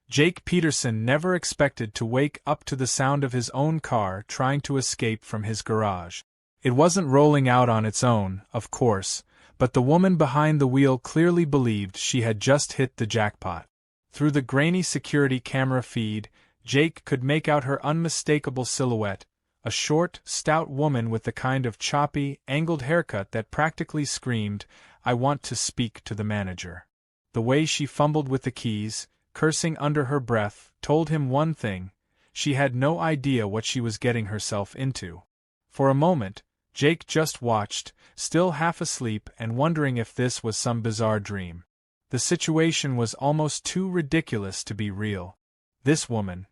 Jake Peterson never expected to wake up to the sound of his own car trying to escape from his garage. It wasn't rolling out on its own, of course, but the woman behind the wheel clearly believed she had just hit the jackpot. Through the grainy security camera feed, Jake could make out her unmistakable silhouette, a short, stout woman with the kind of choppy, angled haircut that practically screamed, "I want to speak to the manager." The way she fumbled with the keys, cursing under her breath, told him one thing: she had no idea what she was getting herself into. For a moment, Jake just watched, still half asleep and wondering if this was some bizarre dream. The situation was almost too ridiculous to be real. This woman,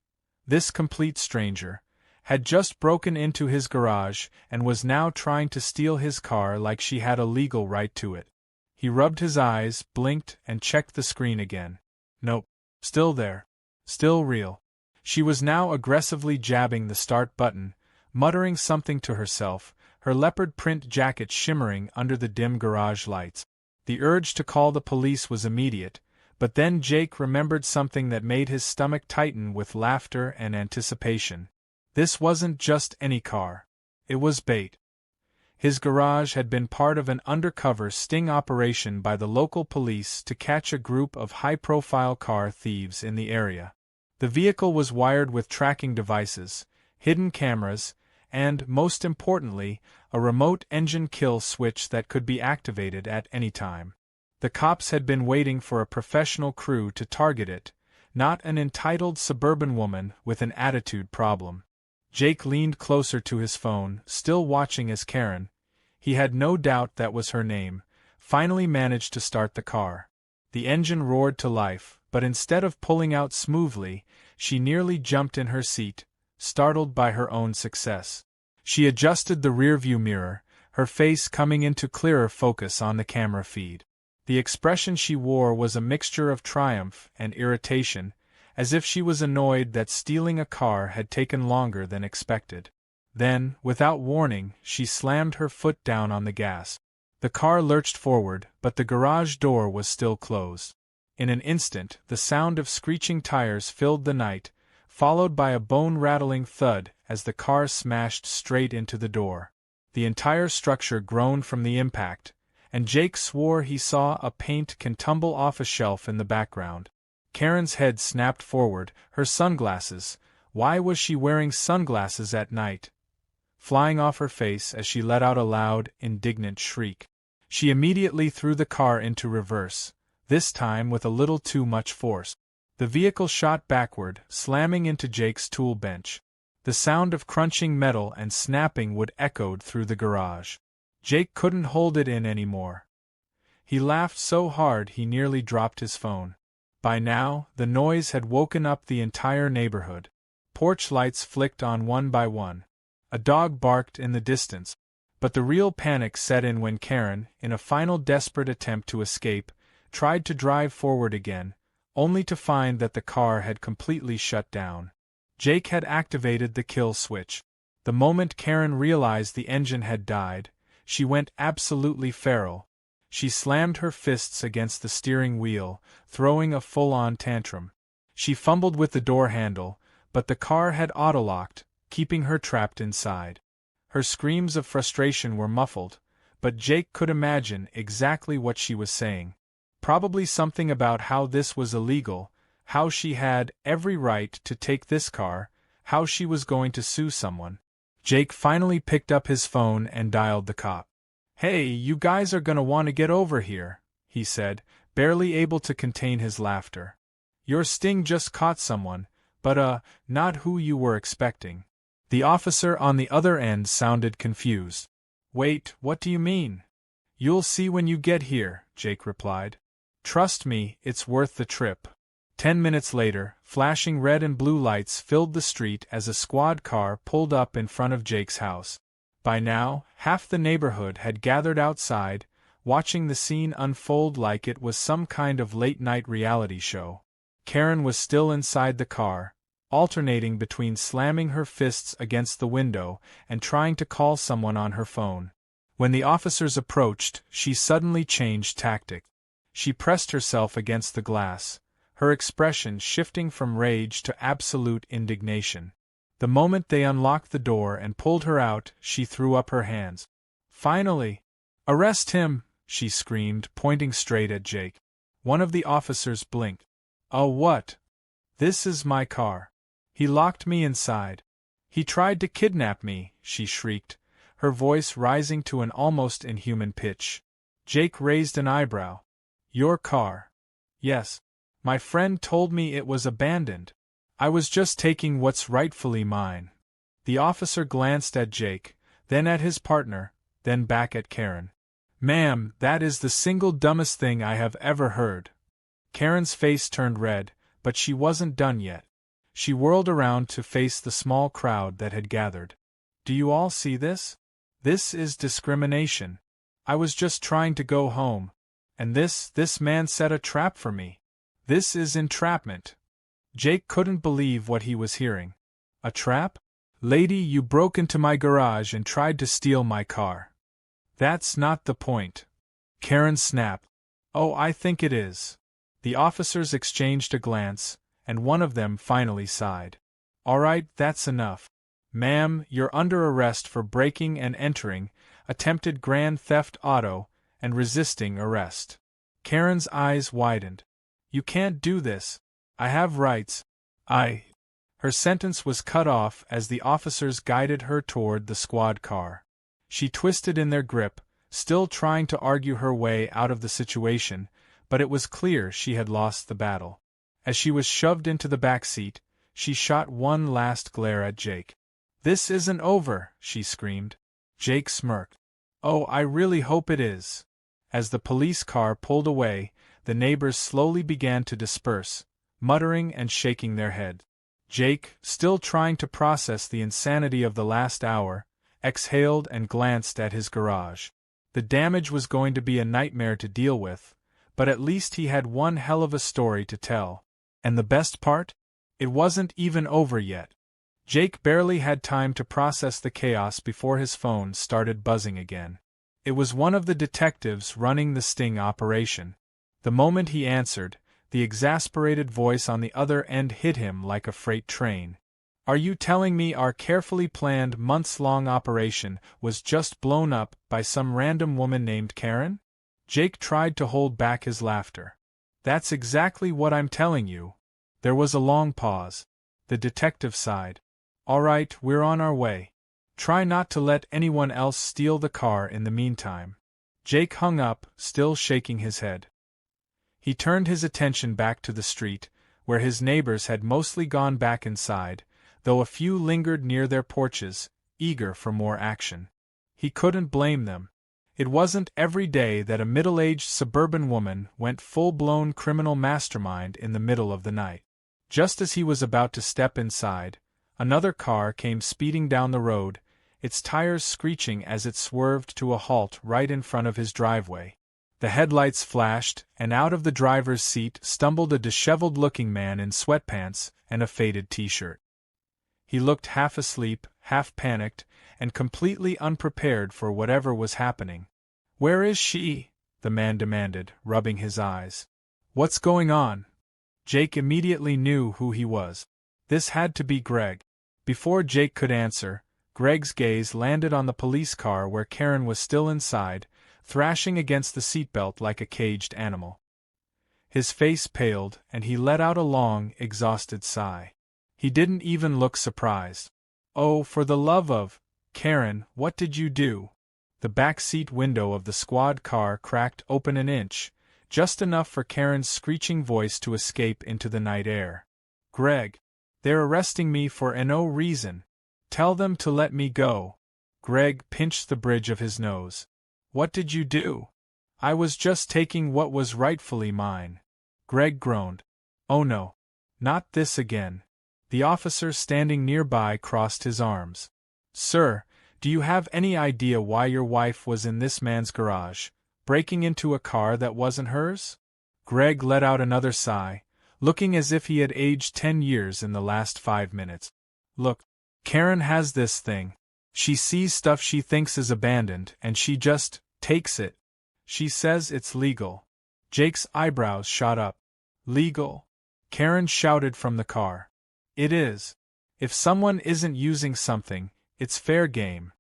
this complete stranger, had just broken into his garage and was now trying to steal his car like she had a legal right to it. He rubbed his eyes, blinked, and checked the screen again. Nope. Still there. Still real. She was now aggressively jabbing the start button, muttering something to herself, her leopard print jacket shimmering under the dim garage lights. The urge to call the police was immediate, but then Jake remembered something that made his stomach tighten with laughter and anticipation. This wasn't just any car. It was bait. His garage had been part of an undercover sting operation by the local police to catch a group of high-profile car thieves in the area. The vehicle was wired with tracking devices, hidden cameras, and, most importantly, a remote engine kill switch that could be activated at any time. The cops had been waiting for a professional crew to target it, not an entitled suburban woman with an attitude problem. Jake leaned closer to his phone, still watching as Karen, he had no doubt that was her name, finally managed to start the car. The engine roared to life, but instead of pulling out smoothly, she nearly jumped in her seat, startled by her own success. She adjusted the rearview mirror, her face coming into clearer focus on the camera feed. The expression she wore was a mixture of triumph and irritation, as if she was annoyed that stealing a car had taken longer than expected. Then, without warning, she slammed her foot down on the gas. The car lurched forward, but the garage door was still closed. In an instant, the sound of screeching tires filled the night, followed by a bone-rattling thud as the car smashed straight into the door. The entire structure groaned from the impact, and Jake swore he saw a paint can tumble off a shelf in the background. Karen's head snapped forward, her sunglasses, why was she wearing sunglasses at night, flying off her face as she let out a loud, indignant shriek. She immediately threw the car into reverse, this time with a little too much force. The vehicle shot backward, slamming into Jake's tool bench. The sound of crunching metal and snapping wood echoed through the garage. Jake couldn't hold it in anymore. He laughed so hard he nearly dropped his phone. By now, the noise had woken up the entire neighborhood. Porch lights flicked on one by one. A dog barked in the distance. But the real panic set in when Karen, in a final desperate attempt to escape, tried to drive forward again, only to find that the car had completely shut down. Jake had activated the kill switch. The moment Karen realized the engine had died, she went absolutely feral. She slammed her fists against the steering wheel, throwing a full-on tantrum. She fumbled with the door handle, but the car had autolocked, keeping her trapped inside. Her screams of frustration were muffled, but Jake could imagine exactly what she was saying. Probably something about how this was illegal, how she had every right to take this car, how she was going to sue someone. Jake finally picked up his phone and dialed the cop. "Hey, you guys are gonna want to get over here," he said, barely able to contain his laughter. "Your sting just caught someone, but not who you were expecting." The officer on the other end sounded confused. "Wait, what do you mean?" "You'll see when you get here," Jake replied. "Trust me, it's worth the trip." 10 minutes later, flashing red and blue lights filled the street as a squad car pulled up in front of Jake's house. By now, half the neighborhood had gathered outside, watching the scene unfold like it was some kind of late-night reality show. Karen was still inside the car, alternating between slamming her fists against the window and trying to call someone on her phone. When the officers approached, she suddenly changed tactics. She pressed herself against the glass, her expression shifting from rage to absolute indignation. The moment they unlocked the door and pulled her out, she threw up her hands. Finally! Arrest him! She screamed, pointing straight at Jake. One of the officers blinked. Oh, what? This is my car. He locked me inside. He tried to kidnap me, she shrieked, her voice rising to an almost inhuman pitch. Jake raised an eyebrow. Your car? Yes. My friend told me it was abandoned. I was just taking what's rightfully mine. The officer glanced at Jake, then at his partner, then back at Karen. Ma'am, that is the single dumbest thing I have ever heard. Karen's face turned red, but she wasn't done yet. She whirled around to face the small crowd that had gathered. Do you all see this? This is discrimination. I was just trying to go home. And this man set a trap for me. This is entrapment. Jake couldn't believe what he was hearing. A trap? Lady, you broke into my garage and tried to steal my car. That's not the point. Karen snapped. Oh, I think it is. The officers exchanged a glance, and one of them finally sighed. All right, that's enough. Ma'am, you're under arrest for breaking and entering, attempted grand theft auto, and resisting arrest. Karen's eyes widened. You can't do this. I have rights. Her sentence was cut off as the officers guided her toward the squad car. She twisted in their grip, still trying to argue her way out of the situation, but it was clear she had lost the battle. As she was shoved into the back seat, she shot one last glare at Jake. This isn't over, she screamed. Jake smirked. Oh, I really hope it is. As the police car pulled away, the neighbors slowly began to disperse, muttering and shaking their heads. Jake, still trying to process the insanity of the last hour, exhaled and glanced at his garage. The damage was going to be a nightmare to deal with, but at least he had one hell of a story to tell. And the best part? It wasn't even over yet. Jake barely had time to process the chaos before his phone started buzzing again. It was one of the detectives running the sting operation. The moment he answered, the exasperated voice on the other end hit him like a freight train. Are you telling me our carefully planned months-long operation was just blown up by some random woman named Karen? Jake tried to hold back his laughter. That's exactly what I'm telling you. There was a long pause. The detective sighed. All right, we're on our way. Try not to let anyone else steal the car in the meantime. Jake hung up, still shaking his head. He turned his attention back to the street, where his neighbors had mostly gone back inside, though a few lingered near their porches, eager for more action. He couldn't blame them. It wasn't every day that a middle-aged suburban woman went full-blown criminal mastermind in the middle of the night. Just as he was about to step inside, another car came speeding down the road, its tires screeching as it swerved to a halt right in front of his driveway. The headlights flashed, and out of the driver's seat stumbled a disheveled-looking man in sweatpants and a faded t-shirt. He looked half asleep, half panicked, and completely unprepared for whatever was happening. Where is she? The man demanded, rubbing his eyes. What's going on? Jake immediately knew who he was. This had to be Greg. Before Jake could answer, Greg's gaze landed on the police car where Karen was still inside, thrashing against the seatbelt like a caged animal. His face paled, and he let out a long, exhausted sigh. He didn't even look surprised. Oh, for the love of... Karen, what did you do? The back seat window of the squad car cracked open an inch, just enough for Karen's screeching voice to escape into the night air. Greg, they're arresting me for no reason. Tell them to let me go. Greg pinched the bridge of his nose. What did you do? I was just taking what was rightfully mine. Greg groaned. Oh no. Not this again. The officer standing nearby crossed his arms. Sir, do you have any idea why your wife was in this man's garage, breaking into a car that wasn't hers? Greg let out another sigh, looking as if he had aged 10 years in the last 5 minutes. Look, Karen has this thing. She sees stuff she thinks is abandoned and she just takes it. She says it's legal. Jake's eyebrows shot up. Legal? Karen shouted from the car. It is. If someone isn't using something, it's fair game.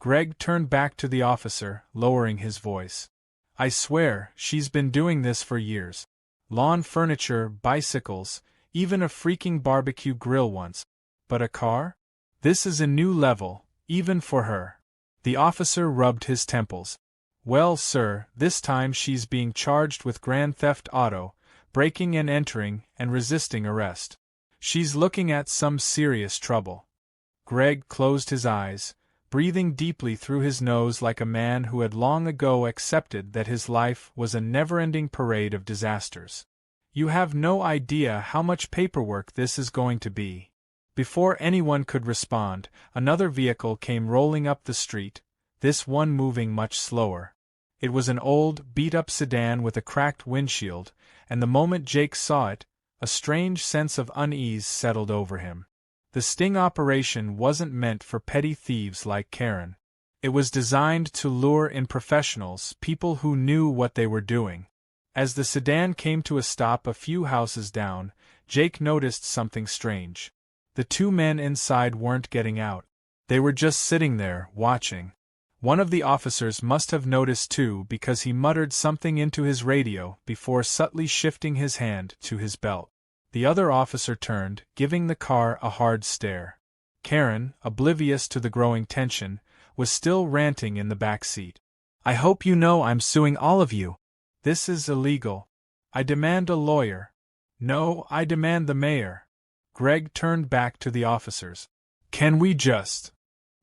Greg turned back to the officer, lowering his voice. I swear, she's been doing this for years. Lawn furniture, bicycles, even a freaking barbecue grill once. But a car? This is a new level, even for her. The officer rubbed his temples. Well, sir, this time she's being charged with grand theft auto, breaking and entering, and resisting arrest. She's looking at some serious trouble. Greg closed his eyes, breathing deeply through his nose like a man who had long ago accepted that his life was a never-ending parade of disasters. You have no idea how much paperwork this is going to be. Before anyone could respond, another vehicle came rolling up the street, this one moving much slower. It was an old, beat-up sedan with a cracked windshield, and the moment Jake saw it, a strange sense of unease settled over him. The sting operation wasn't meant for petty thieves like Karen. It was designed to lure in professionals, people who knew what they were doing. As the sedan came to a stop a few houses down, Jake noticed something strange. The two men inside weren't getting out. They were just sitting there, watching. One of the officers must have noticed too because he muttered something into his radio before subtly shifting his hand to his belt. The other officer turned, giving the car a hard stare. Karen, oblivious to the growing tension, was still ranting in the back seat. I hope you know I'm suing all of you. This is illegal. I demand a lawyer. No, I demand the mayor. Greg turned back to the officers. Can we just...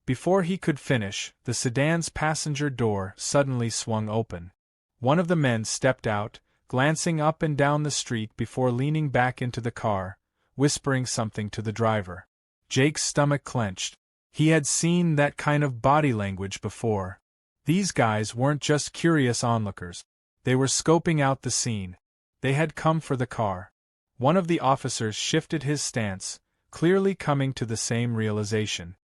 Before he could finish, the sedan's passenger door suddenly swung open. One of the men stepped out, glancing up and down the street before leaning back into the car, whispering something to the driver. Jake's stomach clenched. He had seen that kind of body language before. These guys weren't just curious onlookers. They were scoping out the scene. They had come for the car. One of the officers shifted his stance, clearly coming to the same realization.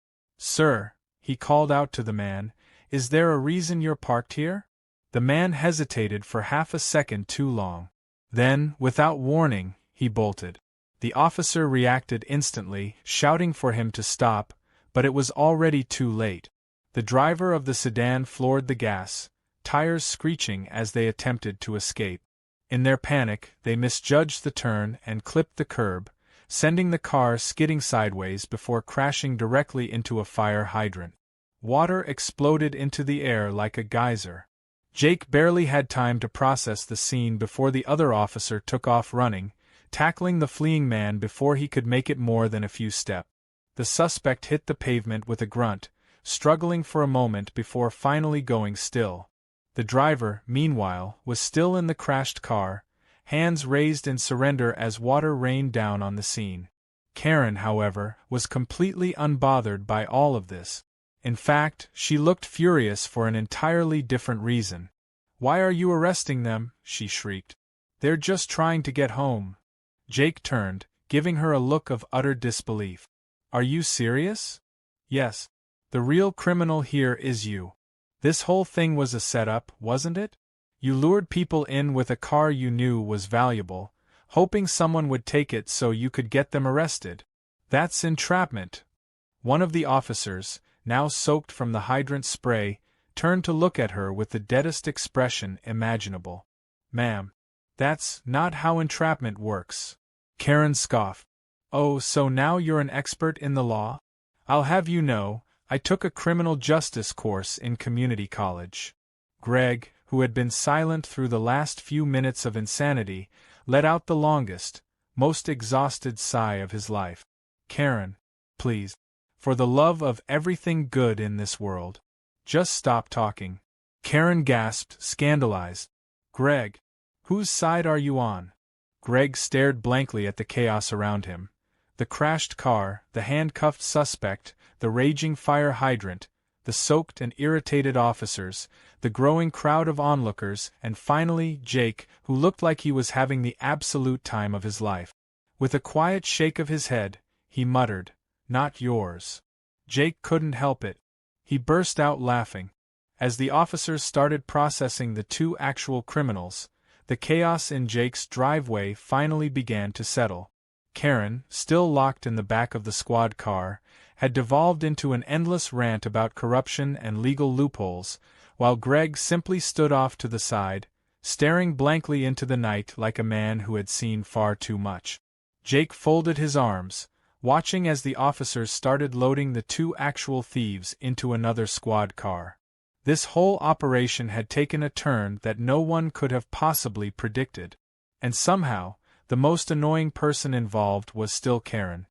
Sir, he called out to the man, is there a reason you're parked here? The man hesitated for half a second too long. Then, without warning, he bolted. The officer reacted instantly, shouting for him to stop, but it was already too late. The driver of the sedan floored the gas, tires screeching as they attempted to escape. In their panic, they misjudged the turn and clipped the curb, sending the car skidding sideways before crashing directly into a fire hydrant. Water exploded into the air like a geyser. Jake barely had time to process the scene before the other officer took off running, tackling the fleeing man before he could make it more than a few steps. The suspect hit the pavement with a grunt, struggling for a moment before finally going still. The driver, meanwhile, was still in the crashed car, hands raised in surrender as water rained down on the scene. Karen, however, was completely unbothered by all of this. In fact, she looked furious for an entirely different reason. Why are you arresting them? She shrieked. They're just trying to get home. Jake turned, giving her a look of utter disbelief. Are you serious? Yes. The real criminal here is you. This whole thing was a setup, wasn't it? You lured people in with a car you knew was valuable, hoping someone would take it so you could get them arrested. That's entrapment. One of the officers, now soaked from the hydrant spray, turned to look at her with the deadest expression imaginable. Ma'am, that's not how entrapment works. Karen scoffed. Oh, so now you're an expert in the law? I'll have you know, I took a criminal justice course in community college. Greg, who had been silent through the last few minutes of insanity, let out the longest, most exhausted sigh of his life. Karen, please, for the love of everything good in this world, just stop talking. Karen gasped, scandalized. Greg, whose side are you on? Greg stared blankly at the chaos around him. The crashed car, the handcuffed suspect, the raging fire hydrant, the soaked and irritated officers, the growing crowd of onlookers, and finally Jake, who looked like he was having the absolute time of his life. With a quiet shake of his head, he muttered, "Not yours." Jake couldn't help it. He burst out laughing. As the officers started processing the two actual criminals, the chaos in Jake's driveway finally began to settle. Karen, still locked in the back of the squad car, had devolved into an endless rant about corruption and legal loopholes, while Greg simply stood off to the side, staring blankly into the night like a man who had seen far too much. Jake folded his arms, watching as the officers started loading the two actual thieves into another squad car. This whole operation had taken a turn that no one could have possibly predicted. And somehow, the most annoying person involved was still Karen.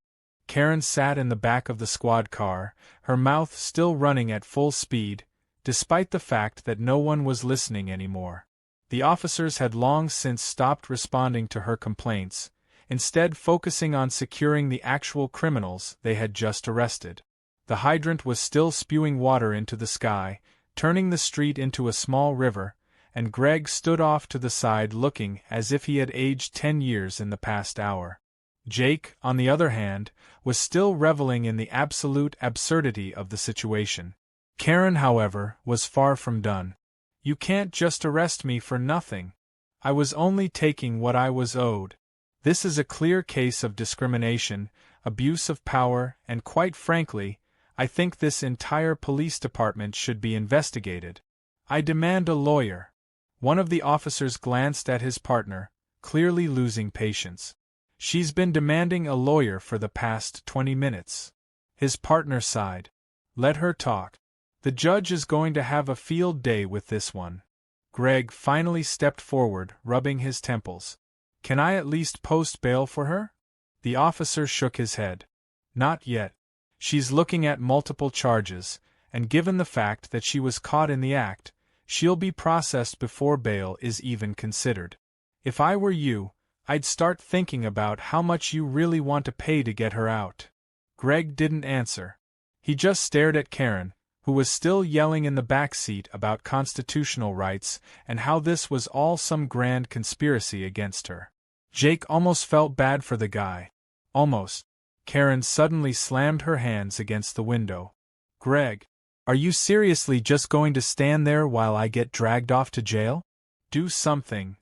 Karen sat in the back of the squad car, her mouth still running at full speed, despite the fact that no one was listening anymore. The officers had long since stopped responding to her complaints, instead focusing on securing the actual criminals they had just arrested. The hydrant was still spewing water into the sky, turning the street into a small river, and Greg stood off to the side looking as if he had aged 10 years in the past hour. Jake, on the other hand, was still reveling in the absolute absurdity of the situation. Karen, however, was far from done. "You can't just arrest me for nothing. I was only taking what I was owed. This is a clear case of discrimination, abuse of power, and quite frankly, I think this entire police department should be investigated. I demand a lawyer." One of the officers glanced at his partner, clearly losing patience. "She's been demanding a lawyer for the past 20 minutes. His partner sighed. "Let her talk. The judge is going to have a field day with this one." Greg finally stepped forward, rubbing his temples. "Can I at least post bail for her?" The officer shook his head. "Not yet. She's looking at multiple charges, and given the fact that she was caught in the act, she'll be processed before bail is even considered. If I were you, I'd start thinking about how much you really want to pay to get her out." Greg didn't answer. He just stared at Karen, who was still yelling in the back seat about constitutional rights and how this was all some grand conspiracy against her. Jake almost felt bad for the guy. Almost. Karen suddenly slammed her hands against the window. "Greg, are you seriously just going to stand there while I get dragged off to jail? Do something."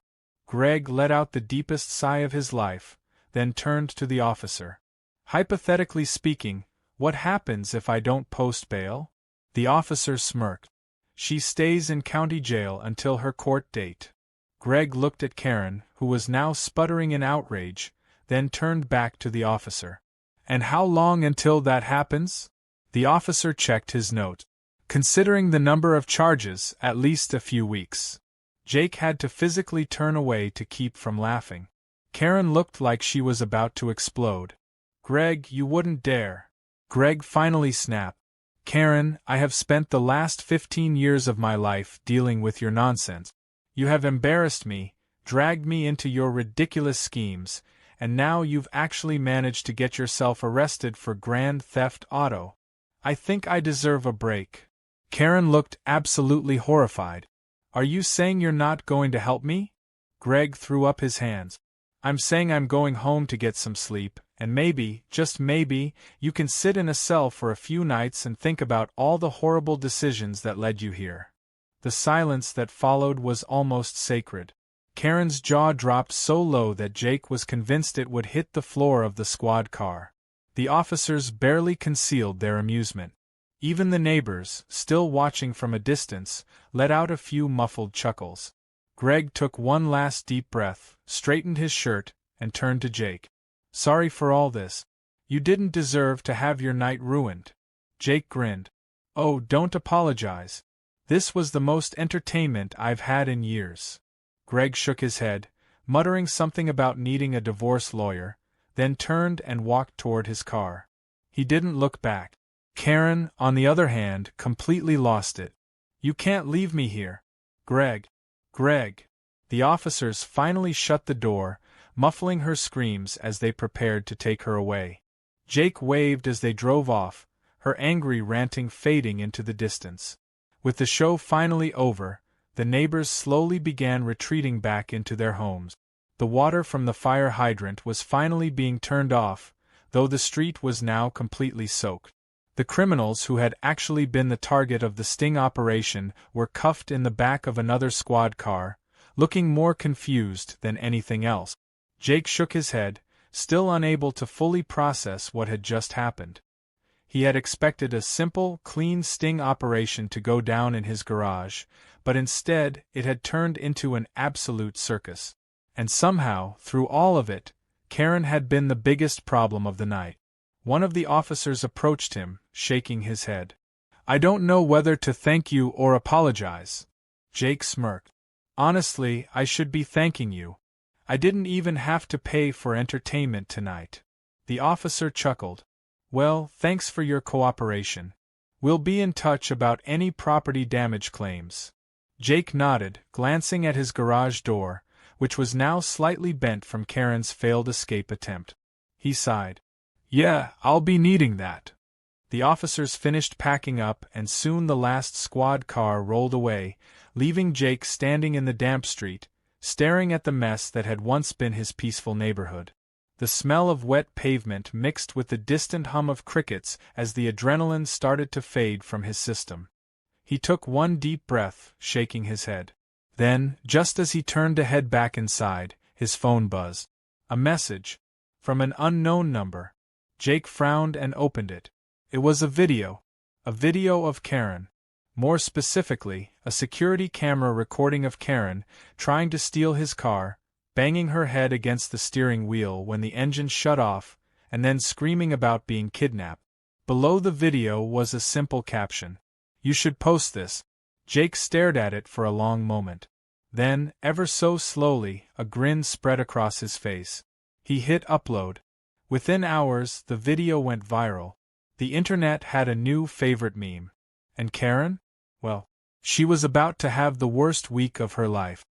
Greg let out the deepest sigh of his life, then turned to the officer. "Hypothetically speaking, what happens if I don't post bail?" The officer smirked. "She stays in county jail until her court date." Greg looked at Karen, who was now sputtering in outrage, then turned back to the officer. "And how long until that happens?" The officer checked his note. "Considering the number of charges, at least a few weeks." Jake had to physically turn away to keep from laughing. Karen looked like she was about to explode. "Greg, you wouldn't dare." Greg finally snapped. "Karen, I have spent the last 15 years of my life dealing with your nonsense. You have embarrassed me, dragged me into your ridiculous schemes, and now you've actually managed to get yourself arrested for grand theft auto. I think I deserve a break." Karen looked absolutely horrified. "Are you saying you're not going to help me?" Greg threw up his hands. "I'm saying I'm going home to get some sleep, and maybe, just maybe, you can sit in a cell for a few nights and think about all the horrible decisions that led you here." The silence that followed was almost sacred. Karen's jaw dropped so low that Jake was convinced it would hit the floor of the squad car. The officers barely concealed their amusement. Even the neighbors, still watching from a distance, let out a few muffled chuckles. Greg took one last deep breath, straightened his shirt, and turned to Jake. "Sorry for all this. You didn't deserve to have your night ruined." Jake grinned. "Oh, don't apologize. This was the most entertainment I've had in years." Greg shook his head, muttering something about needing a divorce lawyer, then turned and walked toward his car. He didn't look back. Karen, on the other hand, completely lost it. "You can't leave me here. Greg. Greg." The officers finally shut the door, muffling her screams as they prepared to take her away. Jake waved as they drove off, her angry ranting fading into the distance. With the show finally over, the neighbors slowly began retreating back into their homes. The water from the fire hydrant was finally being turned off, though the street was now completely soaked. The criminals who had actually been the target of the sting operation were cuffed in the back of another squad car, looking more confused than anything else. Jake shook his head, still unable to fully process what had just happened. He had expected a simple, clean sting operation to go down in his garage, but instead it had turned into an absolute circus. And somehow, through all of it, Karen had been the biggest problem of the night. One of the officers approached him, shaking his head. "I don't know whether to thank you or apologize." Jake smirked. "Honestly, I should be thanking you. I didn't even have to pay for entertainment tonight." The officer chuckled. "Well, thanks for your cooperation. We'll be in touch about any property damage claims." Jake nodded, glancing at his garage door, which was now slightly bent from Karen's failed escape attempt. He sighed. "Yeah, I'll be needing that." The officers finished packing up, and soon the last squad car rolled away, leaving Jake standing in the damp street, staring at the mess that had once been his peaceful neighborhood. The smell of wet pavement mixed with the distant hum of crickets as the adrenaline started to fade from his system. He took one deep breath, shaking his head. Then, just as he turned to head back inside, his phone buzzed. A message. From an unknown number. Jake frowned and opened it. It was a video. A video of Karen. More specifically, a security camera recording of Karen trying to steal his car, banging her head against the steering wheel when the engine shut off, and then screaming about being kidnapped. Below the video was a simple caption. "You should post this." Jake stared at it for a long moment. Then, ever so slowly, a grin spread across his face. He hit upload. Within hours, the video went viral. The internet had a new favorite meme. And Karen? Well, she was about to have the worst week of her life.